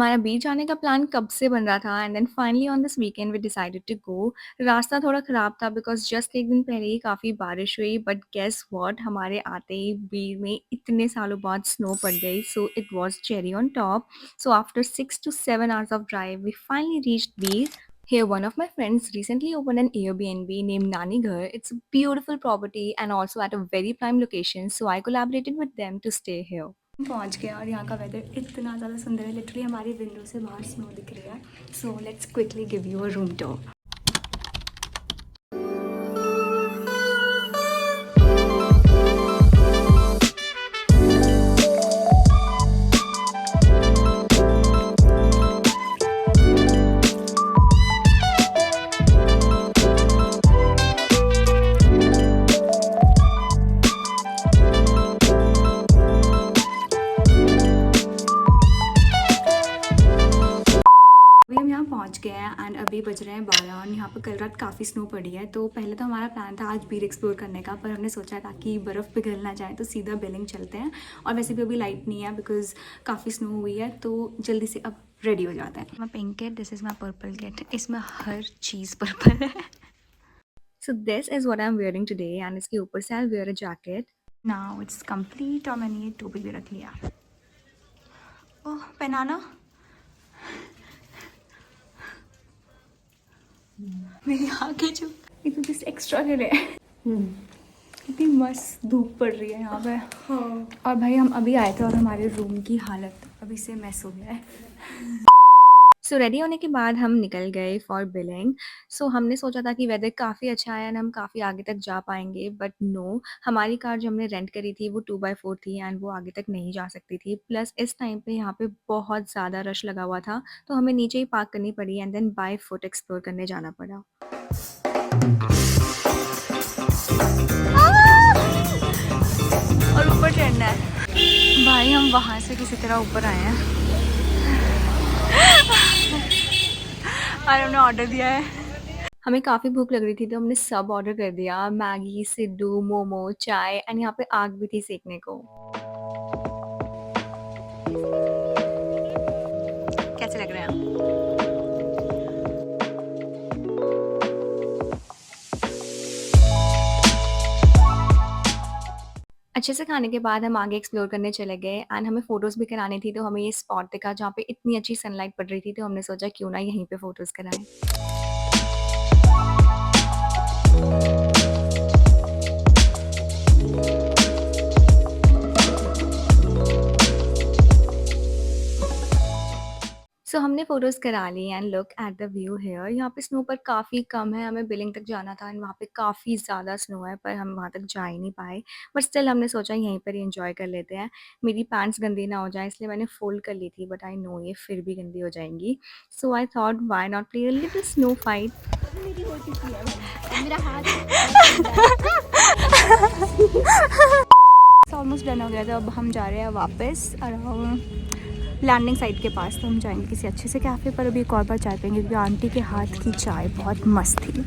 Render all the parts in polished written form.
हमारा बीच जाने का प्लान कब से बन रहा था and then finally on this weekend we decided to go. रास्ता थोड़ा ख़राब था बिकॉज़ जस्ट 1 दिन पहले ही काफ़ी बारिश हुई बट गेस व्हाट हमारे आते ही बीर में इतने सालों बाद स्नो पड़ गई so it was cherry on top. So after 6 to 7 hours of drive we finally reached Beer. Here, one of my friends recently opened an Airbnb named Nani Ghar. It's a beautiful property and also at a very prime location, so I collaborated with them to stay here. पहुंच गए और यहाँ का weather इतना ज़्यादा सुंदर है, literally हमारी विंडो से बाहर स्नो दिख रही है। So let's quickly give you a room tour. अभी हम यहाँ पहुँच गए हैं एंड अभी बज रहे हैं 12 और यहाँ पर कल रात काफ़ी स्नो पड़ी है। तो पहले तो हमारा प्लान था आज बीर एक्सप्लोर करने का, पर हमने सोचा ताकि बर्फ़ पिघल ना जाए तो सीधा बिलिंग चलते हैं। और वैसे भी अभी लाइट नहीं है बिकॉज काफ़ी स्नो हुई है, तो जल्दी से अब रेडी हो जाते हैं। मैं pink kit, this is my purple kit, इसमें हर चीज़ पर्पल है। So this is what I am wearing today and इसके ऊपर से I wear a jacket. Now it's complete और मैंने ये टोपी भी रख लिया। ओह पहनाना मेरी आंखें जो ये तो जस्ट एक्स्ट्रा ले रहे हैं। कितनी मस्त धूप पड़ रही है यहाँ पे। हाँ। और भाई हम अभी आए थे और हमारे रूम की हालत अभी से मैस हो गया है। सो रेडी होने के बाद हम निकल गए फॉर बिलिंग। सो हमने सोचा था कि वेदर काफ़ी अच्छा है एंड हम काफ़ी आगे तक जा पाएंगे बट नो, हमारी कार जो हमने रेंट करी थी वो 2x4 थी एंड वो आगे तक नहीं जा सकती थी। प्लस इस टाइम पे यहाँ पे बहुत ज़्यादा रश लगा हुआ था, तो हमें नीचे ही पार्क करनी पड़ी and then by foot explore करने जाना पड़ा। और ऊपर चढ़ना है भाई, हम वहाँ से किसी तरह ऊपर आए हैं और हमने ऑर्डर दिया है। हमें काफ़ी भूख लग रही थी तो हमने सब ऑर्डर कर दिया, मैगी, सिड्डू, मोमो, चाय एंड यहाँ पे आग भी थी सेकने को। कैसे लग रहे हैं? अच्छे से खाने के बाद हम आगे एक्सप्लोर करने चले गए एंड हमें फ़ोटोज़ भी करानी थी, तो हमें ये स्पॉट दिखा जहाँ पे इतनी अच्छी सनलाइट पड़ रही थी, तो हमने सोचा क्यों ना यहीं पे फ़ोटोज़ कराएँ। सो हमने फ़ोटोज़ करा ली and look at the view here. यहाँ पे स्नो पर काफ़ी कम है, हमें बिलिंग तक जाना था एंड वहाँ पे काफ़ी ज़्यादा स्नो है पर हम वहाँ तक जा ही नहीं पाए। बट स्टिल हमने सोचा यहीं पर ही एंजॉय कर लेते हैं। मेरी पैंट्स गंदी ना हो जाए इसलिए मैंने फ़ोल्ड कर ली थी बट आई नो ये फिर भी गंदी हो जाएंगी। So I thought why not play a little snow fight. Almost done हो गया था, अब हम जा रहे हैं वापस अराउंड लैंडिंग साइट के पास। तो हम जाएंगे किसी अच्छे से कैफ़े पर, अभी एक और बार चाय पियेंगे क्योंकि आंटी के हाथ की चाय बहुत मस्त थी।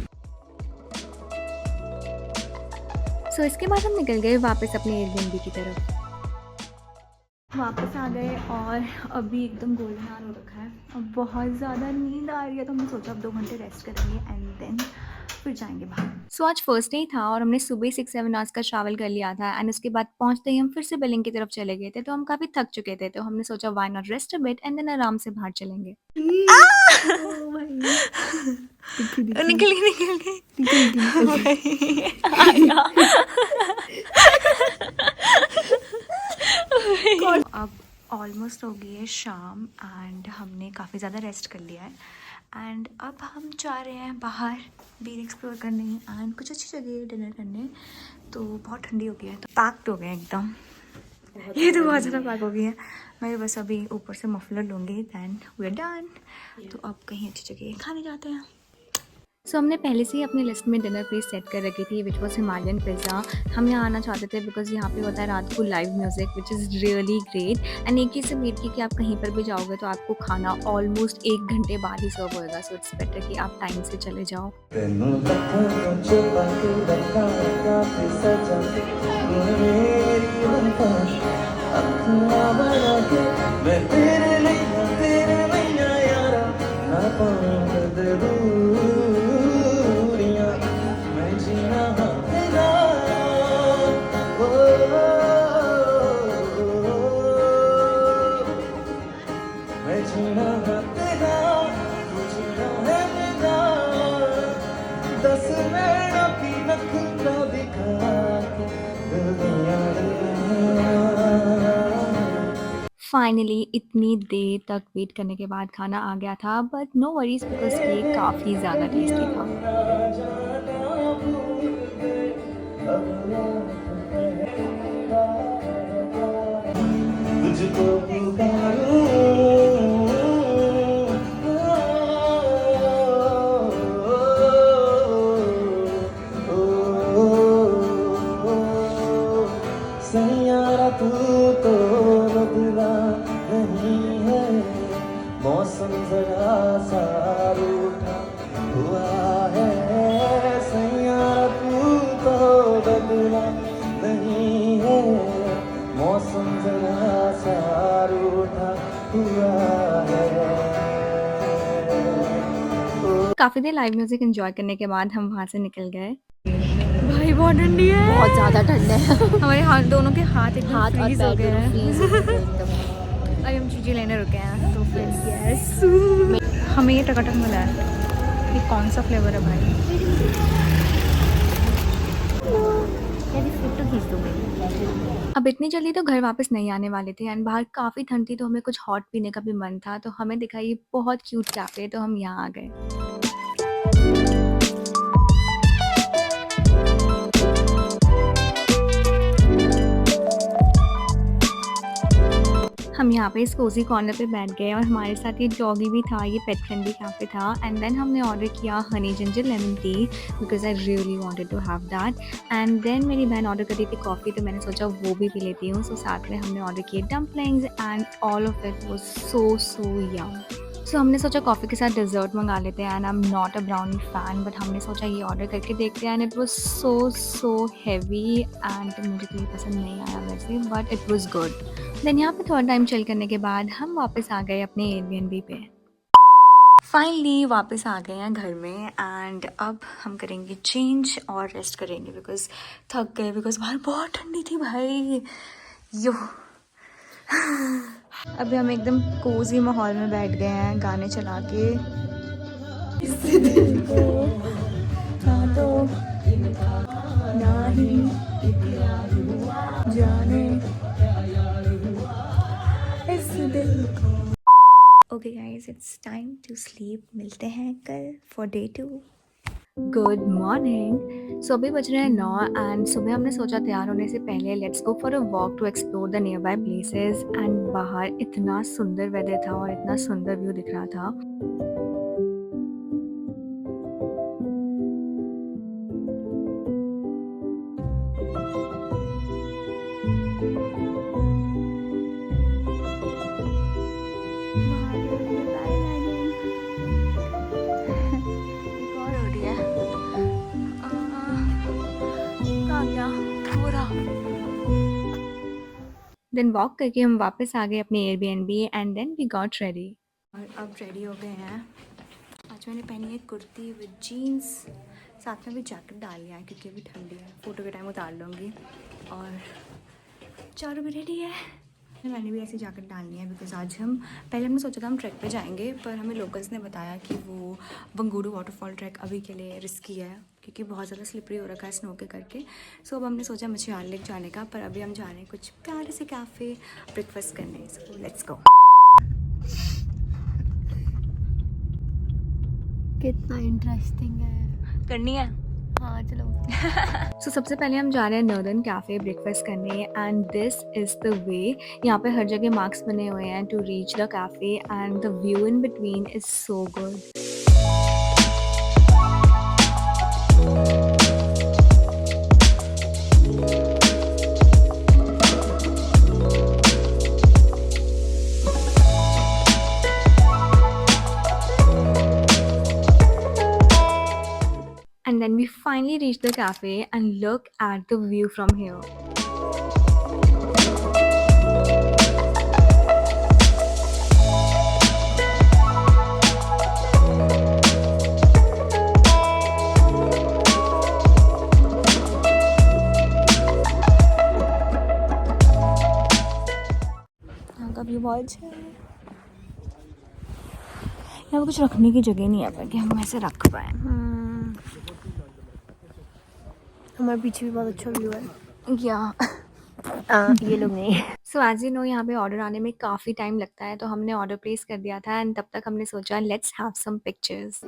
सो इसके बाद हम निकल गए वापस अपने एयरबीएनबी की तरफ। वापस आ गए और अभी एकदम गोल्डन आवर हो रखा है, अब बहुत ज़्यादा नींद आ रही है तो हमने सोचा अब 2 घंटे रेस्ट करेंगे एंड देन फिर जाएंगे बाहर। सो आज फर्स्ट डे था और हमने सुबह 6-7 आवर्स का ट्रैवल कर लिया था एंड उसके बाद पहुंचते ही हम फिर से बिलिंग की तरफ चले गए थे, तो हम काफ़ी थक चुके थे, तो हमने सोचा why not rest a bit and then आराम से बाहर चलेंगे। निकल गई अब ऑलमोस्ट हो गई है शाम एंड हमने काफ़ी ज़्यादा रेस्ट कर लिया है एंड अब हम जा रहे हैं बाहर बीर एक्सप्लोर करने एंड कुछ अच्छी जगह डिनर करने। तो बहुत ठंडी हो गई है तो पैक्ड हो गए एकदम, ये तो बहुत ज़्यादा पैक हो गई है। मैं बस अभी ऊपर से मफलर लूँगी दैन वी आर डन। तो अब कहीं अच्छी जगह खाने जाते हैं। सो हमने पहले से ही अपनी लिस्ट में डिनर प्लेस सेट कर रखी थी विच वॉज हिमालयन पिज़्ज़ा। हम यहाँ आना चाहते थे बिकॉज यहाँ पे होता है रात को live music which is really great and एक ही से वेट की कि आप कहीं पर भी जाओगे तो आपको खाना ऑलमोस्ट 1 घंटे बाद ही सर्व होएगा। सो इट्स बेटर कि आप टाइम से चले जाओ। तेरा मुझे रहने दस नैना की नखरा दिखा के दुनिया फाइनली इतनी देर तक वेट करने के बाद खाना आ गया था, बट नो वरीज बिकॉज ये काफ़ी ज़्यादा टेस्टी था। तुझको पुकारूं सैयारा तू तो बदला नहीं है मौसम जरा सा रूठा हुआ है सैयारा तू तो बदला नहीं है मौसम जरा सा रूठा हुआ है काफ़ी देर लाइव म्यूज़िक एंजॉय करने के बाद हम वहाँ से निकल गए। भाई बहुत ठंडी है, बहुत ज़्यादा ठंड है। हमारे हाथ, दोनों के हाथ एकदम हाथ और फ्रीज हो पैर गए दोनों हैं। फ्रीज हो गए एकदम। अभी हम चीज़ें लेने रुके हैं तो फिर यस हमें ये टकाटक मिला है। ये कौन सा फ्लेवर है भाई? अब इतनी जल्दी तो घर वापस नहीं आने वाले थे एंड बाहर काफ़ी ठंड थी, तो हमें कुछ हॉट पीने का भी मन था, तो हमें दिखा ये बहुत क्यूट कैफ़े, तो हम यहाँ आ गए। हम यहाँ पे इस कोज़ी कॉर्नर पे बैठ गए और हमारे साथ ये डॉगी भी था, ये पेट फ्रेंडली कैफ़े था। एंड देन हमने ऑर्डर किया honey ginger lemon tea because I really wanted to have that. And then मेरी बहन ऑर्डर कर रही थी कॉफ़ी, तो मैंने सोचा वो भी पी लेती हूँ। सो साथ में हमने ऑर्डर किए dumplings and all of it was so yum. So हमने सोचा कॉफ़ी के साथ डिज़र्ट मंगा लेते हैं and I am not a brownie fan, but हमने सोचा ये ऑर्डर करके देखते हैं and it was so heavy and मुझे तो ये पसंद नहीं आया वैसे, but it was good. Then यहाँ पे थोड़ा टाइम चिल करने के बाद हम वापस आ गए अपने एयरबीएनबी पे। फाइनली वापस आ गए हैं घर में एंड अब हम करेंगे चेंज और रेस्ट करेंगे बिकॉज थक गए, बिकॉज बाहर बहुत ठंडी थी भाई। यो अभी हम एकदम कोजी माहौल में बैठ गए हैं गाने चला के। इस दिल को काटो नहीं जाने इस दिल को। Okay guys, it's time to sleep. मिलते हैं कल for day 2। Good morning. So अभी बज रहे हैं 9 एंड सुबह हमने सोचा तैयार होने से पहले let's go for a walk to explore the nearby places. And बाहर इतना सुंदर वेदर था और इतना सुंदर व्यू दिख रहा था। देन वॉक करके हम वापस आ गए अपने Airbnb and then we got ready. और अब रेडी हो गए हैं। आज मैंने पहनी है कुर्ती विद जीन्स, साथ में भी जैकेट डाल लिया है क्योंकि अभी ठंडी है। फ़ोटो के टाइम उतार लूँगी। और चारों भी रेडी है। मैंने भी ऐसी जैकेट डालनी है बिकॉज आज हमने सोचा था हम ट्रैक पे जाएंगे, पर हमें लोकल्स ने बताया कि वो बंगुरू वाटरफॉल ट्रैक अभी के लिए रिस्की है क्योंकि बहुत ज़्यादा स्लिपरी हो रखा है स्नो के करके। सो अब हमने सोचा मछियार लेक जाने का, पर अभी हम जा रहे हैं कुछ प्यारे से कैफ़े ब्रेकफास्ट करने। So let's go. कितना इंटरेस्टिंग है। करनी है, हाँ चलो। सो सबसे पहले हम जा रहे हैं नॉर्दर्न कैफ़े ब्रेकफास्ट करने and this is the way. यहाँ पे हर जगह मार्क्स बने हुए हैं to reach the cafe and the view in between is so good. And then we finally reached the cafe and look at the view from here. यहाँ का view बहुत अच्छा है। यहाँ पे कुछ रखने की जगह नहीं है पर कि हम ऐसे रख पाए। हमारे पीछे भी बहुत अच्छा व्यू है। या ये लोग नहीं। सो एज यू नो यहाँ पे ऑर्डर आने में काफ़ी टाइम लगता है, तो हमने ऑर्डर प्लेस कर दिया था एंड तब तक हमने सोचा let's have some pictures.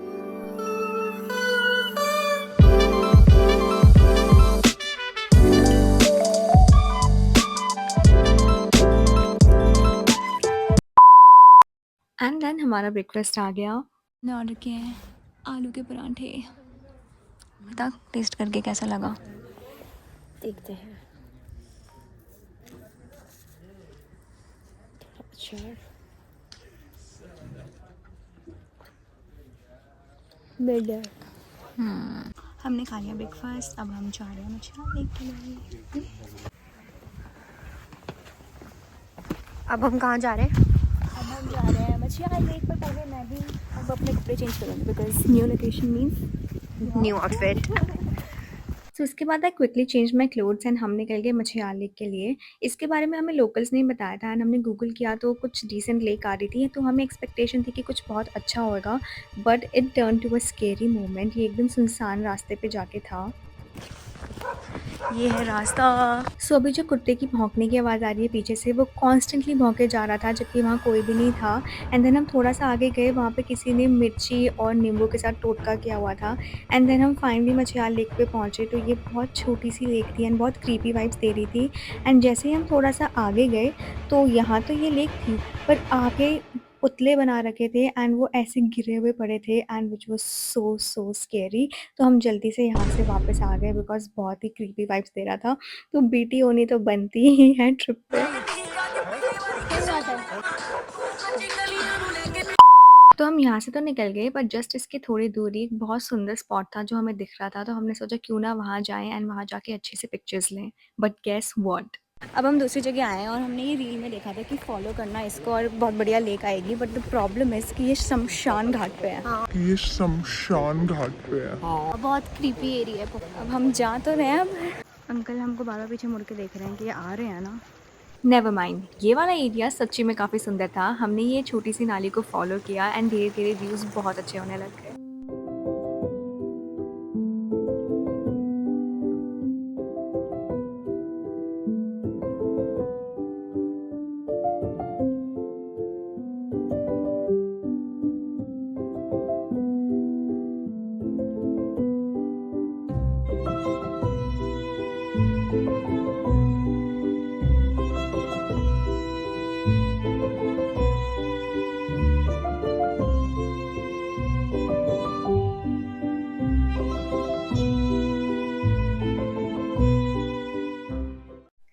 And then हमारा ब्रेकफास्ट आ गया। हमने ऑर्डर किए हैं आलू के पराठे। बता टेस्ट करके कैसा लगा। देखते हैं। अच्छा मिड है। हमने खा लिया ब्रेकफास्ट, अब हम जा रहे हैं मछली लेके लिए। अब हम कहाँ जा रहे हैं? अब हम जा रहे हैं मछली लेक पर। पहले मैं भी अब अपने कपड़े चेंज करूँगी because new location means new outfit. So उसके बाद I quickly change my clothes and हम निकल गए मछियार लेक के लिए। इसके बारे में हमें लोकल्स ने बताया था एंड हमने गूगल किया तो कुछ डिसेंट लेक आ रही थी, तो हमें एक्सपेक्टेशन थी कि कुछ बहुत अच्छा होगा, but it turn to a scary moment. ये एकदम सुनसान रास्ते पे जाके था। ये है रास्ता। सो अभी जो कुत्ते की भौंकने की आवाज़ आ रही है पीछे से, वो कॉन्स्टेंटली भौंके जा रहा था जबकि वहाँ कोई भी नहीं था। एंड देन हम थोड़ा सा आगे गए, वहाँ पे किसी ने मिर्ची और नींबू के साथ टोटका किया हुआ था। एंड देन हम फाइनली मछियार लेक पे पहुँचे, तो ये बहुत छोटी सी लेक थी एंड बहुत क्रीपी वाइब्स दे रही थी। एंड जैसे ही हम थोड़ा सा आगे गए तो यहाँ तो ये लेक थी, पर आगे पुतले बना रखे थे एंड वो ऐसे गिरे हुए पड़े थे and which was so scary. तो हम जल्दी से यहाँ से वापस आ गए बिकॉज बहुत ही क्रीपी वाइब्स दे रहा था। तो बीटी होनी तो बनती ही है ट्रिप पे। तो हम यहाँ से तो निकल गए, पर जस्ट इसके थोड़ी दूरी एक बहुत सुंदर स्पॉट था जो हमें दिख रहा था, तो हमने सोचा क्यों ना वहाँ जाएं एंड वहाँ जाके अच्छे से पिक्चर्स लें। बट गेस व्हाट, अब हम दूसरी जगह आए हैं और हमने ये रील में देखा था कि फॉलो करना इसको और बहुत बढ़िया लेक आएगी, बट द प्रॉब्लम इज़ कि ये शमशान घाट पे है। ये शमशान घाट पे है। बहुत क्रीपी एरिया है। अब हम जा तो रहे हैं। अब अंकल हमको बार बार पीछे मुड़ के देख रहे हैं कि ये आ रहे हैं ना। नेवर माइंड, ये वाला एरिया सच्ची में काफ़ी सुंदर था। हमने ये छोटी सी नाली को फॉलो किया एंड धीरे धीरे व्यूज़ बहुत अच्छे होने लग गए।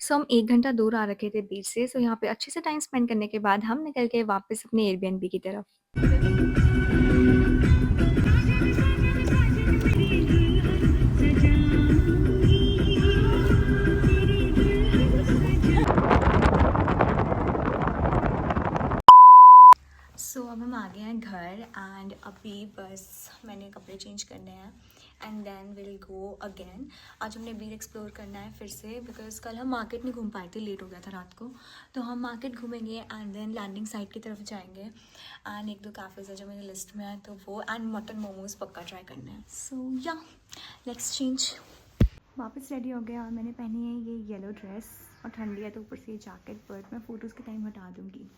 सो हम 1 घंटा दूर आ रखे थे बीच से, सो यहाँ पे अच्छे से टाइम स्पेंड करने के बाद हम निकल गए वापस अपने एयरबीएनबी की तरफ। सो अब हम आ गए हैं घर एंड अभी बस मैंने कपड़े चेंज करने हैं and then will go again. आज हमने बीर एक्सप्लोर करना है फिर से बिकॉज कल हम मार्केट नहीं घूम पाए थे, लेट हो गया था रात को। तो हम मार्केट घूमेंगे एंड देन लैंडिंग साइड की तरफ जाएंगे एंड 1-2 कैफ़ेज़ है जो मेरी लिस्ट में है, तो वो एंड मटन मोमोज पक्का ट्राई करना है। सो या लेट्स चेंज। वापस रेडी हो गया और मैंने पहनी है ये येलो ड्रेस और ठंडी है तो ऊपर से ये जैकेट, बट मैं फ़ोटोज़ के टाइम हटा दूँगी।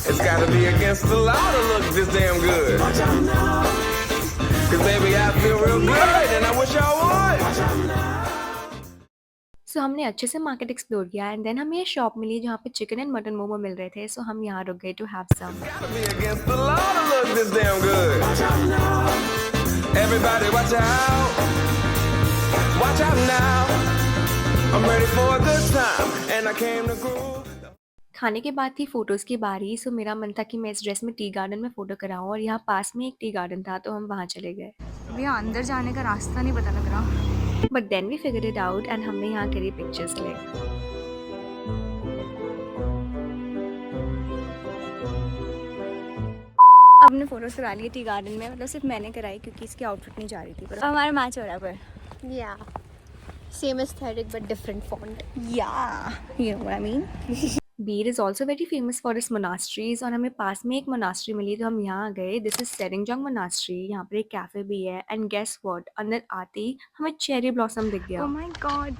It's gotta be against the law to look this damn good. Cause baby, I feel real good and I wish I would. सो हमने अच्छे से मार्केट एक्सप्लोर किया एंड देन हमें ये शॉप मिली जहाँ पे चिकन एंड मटन मोमो मिल रहे थे, सो हम यहाँ रुक गए to have some. Gotta be against the law to look this damn good. Everybody watch out. Watch out now. I'm ready for a good time and I came to groove. खाने के बाद थी photos की बारी, सो मेरा मन था कि मैं इस ड्रेस में टी गार्डन में फ़ोटो कराऊँ और यहाँ पास में एक टी गार्डन था तो हम वहाँ चले गए। अभी अंदर जाने का रास्ता नहीं पता लग रहा, but then we figure it out and हमने यहाँ करी पिक्चर्स ले। अब हमने फोटोज करा लिए टी गार्डन में, मतलब सिर्फ मैंने कराई क्योंकि इसकी आउटफिट नहीं जा रही थी, पर अब हमारा मैच हो रहा है। पर या same aesthetic but different font. yeah, you know what I mean. Bir is also very famous for इस मोनास्ट्रीज, और हमें पास में एक मोनास्ट्री मिली तो हम यहाँ गए। This is Seringjong monastery. यहाँ पर एक कैफे भी है एंड गेस व्हाट, अंदर आते ही हमें चेरी ब्लॉसम दिख गया। ओह माय गॉड,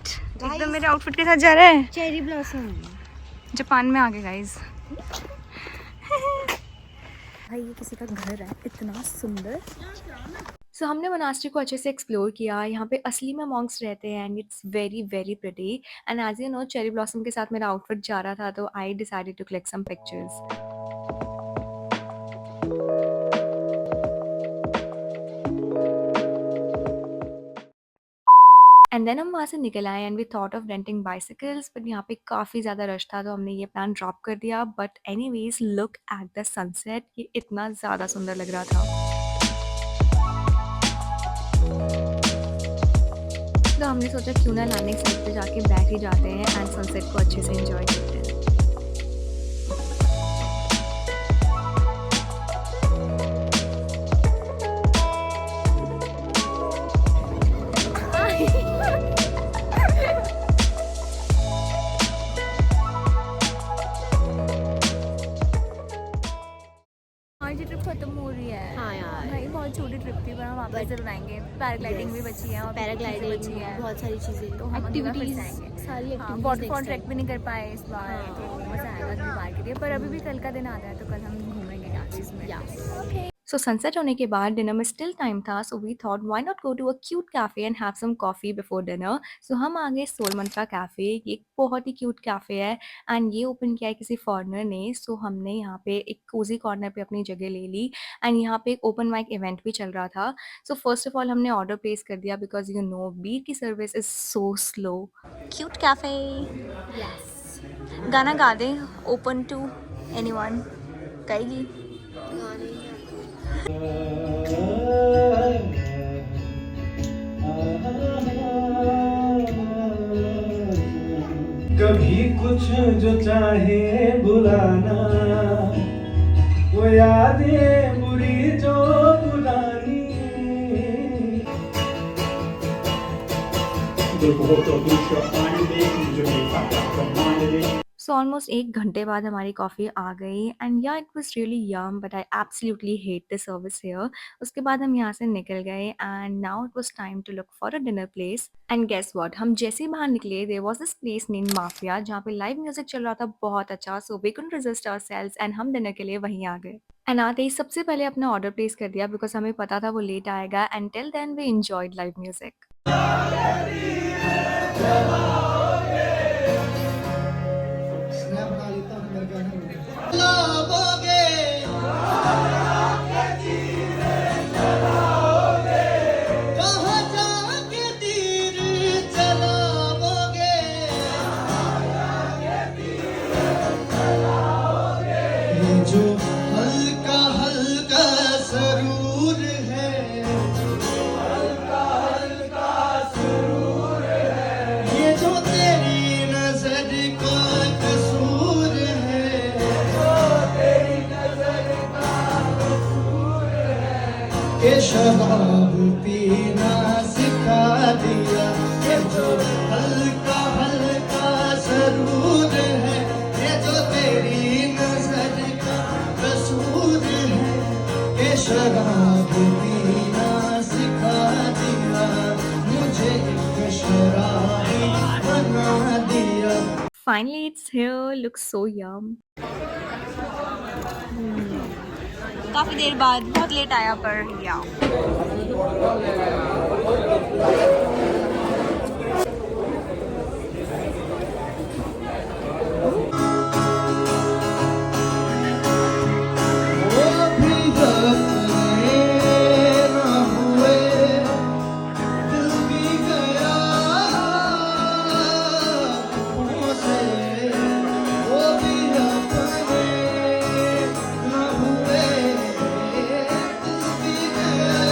एकदम मेरे आउटफिट के साथ जा रहा है। चेरी ब्लॉसम जापान में आ गए गाइस। भाई ये किसी का घर है, इतना सुंदर। सो हमने मोनास्ट्री को अच्छे से एक्सप्लोर किया। यहाँ पे असली में मॉन्क्स रहते हैं and it's very very pretty. And as you know cherry blossom के साथ मेरा आउटफिट जा रहा था, तो I decided to click some pictures. And then हम वहाँ से निकल आए and we thought of renting bicycles, but यहाँ पे काफ़ी ज़्यादा रश था तो हमने ये प्लान ड्रॉप कर दिया। But anyways look at the sunset, ये इतना ज़्यादा सुंदर लग रहा था। तो हमने सोचा क्यों ना लैंडिंग साइड पे जाके बैठ ही जाते हैं एंड सनसेट को अच्छे से एंजॉय करते हैं। आज ट्रिप खत्म हो रही है। हाँ यार, भाई बहुत छोटी ट्रिप थी, पर हम वापस जरूर आएंगे। पैराग्लाइडिंग भी बची है और पैराग्लाइडिंग बची है, बहुत सारी चीज़ें, तो हम अगली बार फिर एक्टिविटीज, से आएंगे। सारी हाँ, एक्टिविटीज वाटरफॉल ट्रैक भी नहीं कर पाए इस बार, हाँ। तो मज़ा आएगा अगली बार के लिए। पर अभी भी कल का दिन आता है तो कल हम घूमेंगे गाइस में। ओके। सो सनसेट होने के बाद डिनर में स्टिल टाइम था, so we thought why not go to a cute cafe and have some coffee before dinner. So हम आ गए सोल मंत्रा कैफ़े। ये एक बहुत ही क्यूट कैफ़े है एंड ये ओपन किया है किसी फॉरेनर ने। सो हमने यहाँ पे एक कोजी कॉर्नर पे अपनी जगह ले ली एंड यहाँ पे एक ओपन माइक इवेंट भी चल रहा था। सो फर्स्ट ऑफ ऑल हमने ऑर्डर प्लेस कर दिया बिकॉज यू नो बीर की service is so slow. Cute cafe. Yes, गाना गा दे, ओपन टू एनीवन। गाएगी? कभी कुछ जो चाहे बुलाना, वो यादें बुरी जो पुरानी। सो ऑलमोस्ट 1 घंटे बाद हमारी कॉफ़ी आ गई and yeah it was really yum, but I absolutely hate the service here. उसके बाद हम यहाँ से निकल गए and now it was time to look for a dinner place. And guess what, हम जैसे ही बाहर निकले there was this place named Mafia, जहाँ पे लाइव म्यूजिक चल रहा था बहुत अच्छा। So we couldn't resist ourselves and हम डिनर के लिए वहीं आ गए। एंड आते ही सबसे पहले अपना ऑर्डर प्लेस कर दिया बिकॉज हमें पता था वो लेट आएगा and till then we enjoyed live music. जो हल्का हल्का सरूर है, ये जो तेरी नजर का कसूर है, ये शराब पीना सिखा दिया। ये जो हल्का हल्का सरूर है, ये जो तेरी नजर का कसूर है, ये शराब पीना सिखा दिया, मुझे एक शराबी बना दिया। Finally it's here, looks so yum. काफ़ी देर बाद, बहुत लेट आया पर या वो भी अपने न हुए, दिल भी गया आँखों से। वो भी अपने न हुए, दिल भी गया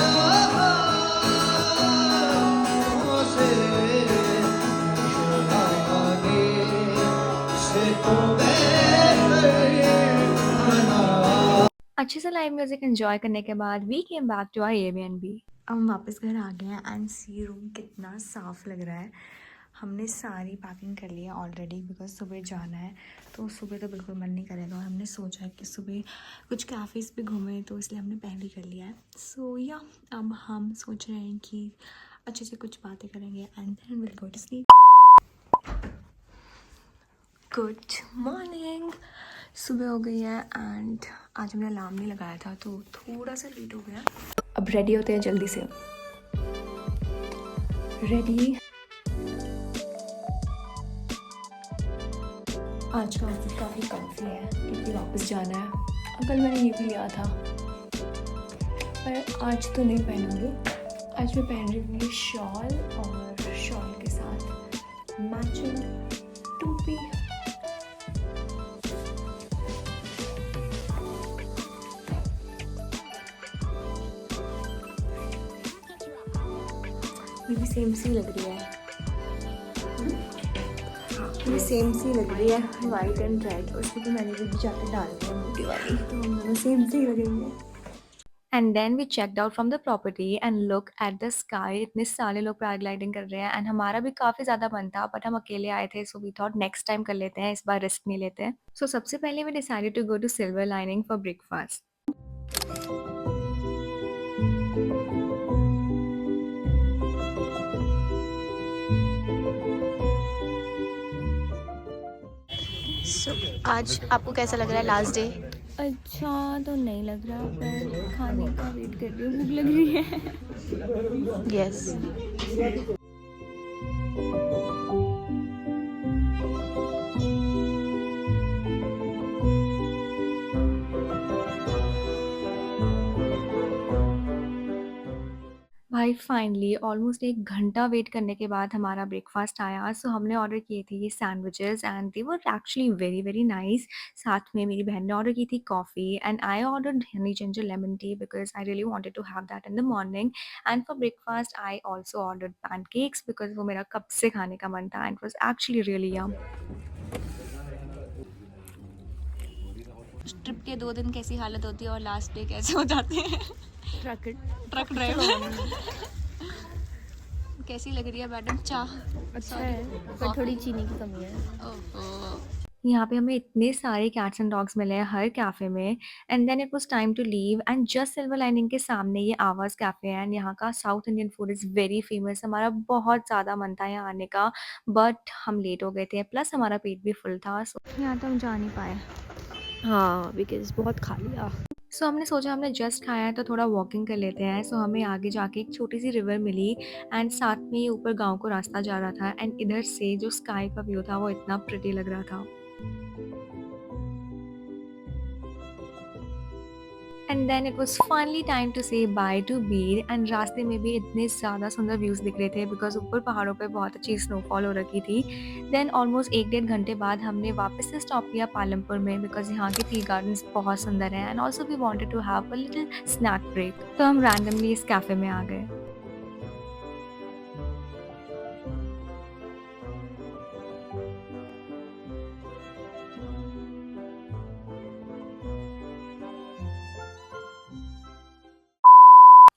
अच्छे से लाइव म्यूजिक एंजॉय करने के बाद we came back to our Airbnb. अब हम वापस घर आ गए हैं एंड सी रूम कितना साफ लग रहा है। हमने सारी पैकिंग कर ली है ऑलरेडी बिकॉज सुबह जाना है, तो सुबह तो बिल्कुल मन नहीं करेगा और हमने सोचा है कि सुबह कुछ कैफ़ेज़ भी घूमें, तो इसलिए हमने पहले ही कर लिया है। सो या अब हम सोच रहे हैं कि अच्छे से कुछ बातें करेंगे and then will go to sleep. Good morning, सुबह हो गई है एंड आज हमने अलार्म नहीं लगाया था तो थोड़ा सा लेट हो गया। अब रेडी होते हैं जल्दी से। रेडी। आज का आउटफिट काफ़ी काफ़ी है क्योंकि वापस जाना है। कल मैंने ये भी लिया था पर आज तो नहीं पहनूंगी। आज मैं पहन रही हूँ ये शॉल और शॉल के साथ मैचिंग टोपी। ये भी सेम सी लग रही है। ये सेम सी लग रही है, वाइट एंड रेड। उसको तो मैंने भी जाके डाल दिया मोटी वाली, तो हम दोनों सेम सी लगेंगे। And then we checked out from the property and look at the sky. इतने सारे लोग पैराग्लाइडिंग कर रहे हैं एंड हमारा भी काफ़ी ज़्यादा मन था बट हम अकेले आए थे, so we thought next time कर लेते हैं, इस बार रिस्क नहीं लेते हैं। सो सबसे पहले we decided to go to Silver Lining for breakfast. आज आपको कैसा लग रहा है लास्ट डे? अच्छा तो नहीं लग रहा पर खाने का वेट कर रही हूँ, भूख लग रही है। यस। भाई फाइनली ऑलमोस्ट 1 घंटा वेट करने के बाद हमारा ब्रेकफास्ट आया। सो हमने ऑर्डर किए थे ये sandwiches and they were actually very very nice. साथ में मेरी बहन ने ऑर्डर की थी coffee and I ordered honey ginger lemon tea because I really wanted to have that in the morning. And for breakfast I also ordered pancakes because वो मेरा कब से खाने का मन था and it was actually really yum. Trip के 2 दिन कैसी हालत होती है और लास्ट डे कैसे हो जाते हैं? Truck driver. कैसी लग रही है मैडम चाह? अच्छा है पर थोड़ी चीनी की कमी है। ओहो। यहाँ पे हमें इतने सारे कैट्स एंड डॉग्स मिले हैं हर कैफ़े में। And then it was time to leave and just Silver Lining के सामने ये आवाज़ कैफ़े है एंड यहाँ का South Indian food is very famous. हमारा बहुत ज़्यादा मन था यहाँ आने का बट हम लेट हो गए थे, प्लस हमारा पेट भी फुल था, सो यहाँ तो हम जा नहीं पाए। हाँ बिकॉज बहुत खा लिया। सो हमने सोचा हमने जस्ट खाया है तो थोड़ा वॉकिंग कर लेते हैं। सो हमें आगे जाके एक छोटी सी रिवर मिली एंड साथ में ये ऊपर गांव को रास्ता जा रहा था एंड इधर से जो स्काई का व्यू था वो इतना प्रिटी लग रहा था। And then it was finally time to say bye to Bir and रास्ते में भी इतने ज़्यादा सुंदर व्यूज़ दिख रहे थे बिकॉज ऊपर पहाड़ों पे बहुत अच्छी स्नोफॉल हो रखी थी। देन ऑलमोस्ट 1-1.5 घंटे बाद हमने वापस से स्टॉप किया पालमपुर में बिकॉज यहाँ के टी गार्डन्स बहुत सुंदर हैं and also we wanted to have a little snack break, तो हम रैंडमली इस कैफ़े में आ गए।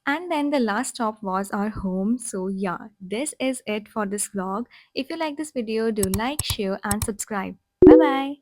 And then the last stop was our home. So yeah, this is it for this vlog. If you like this video, do like, share and subscribe. Bye bye.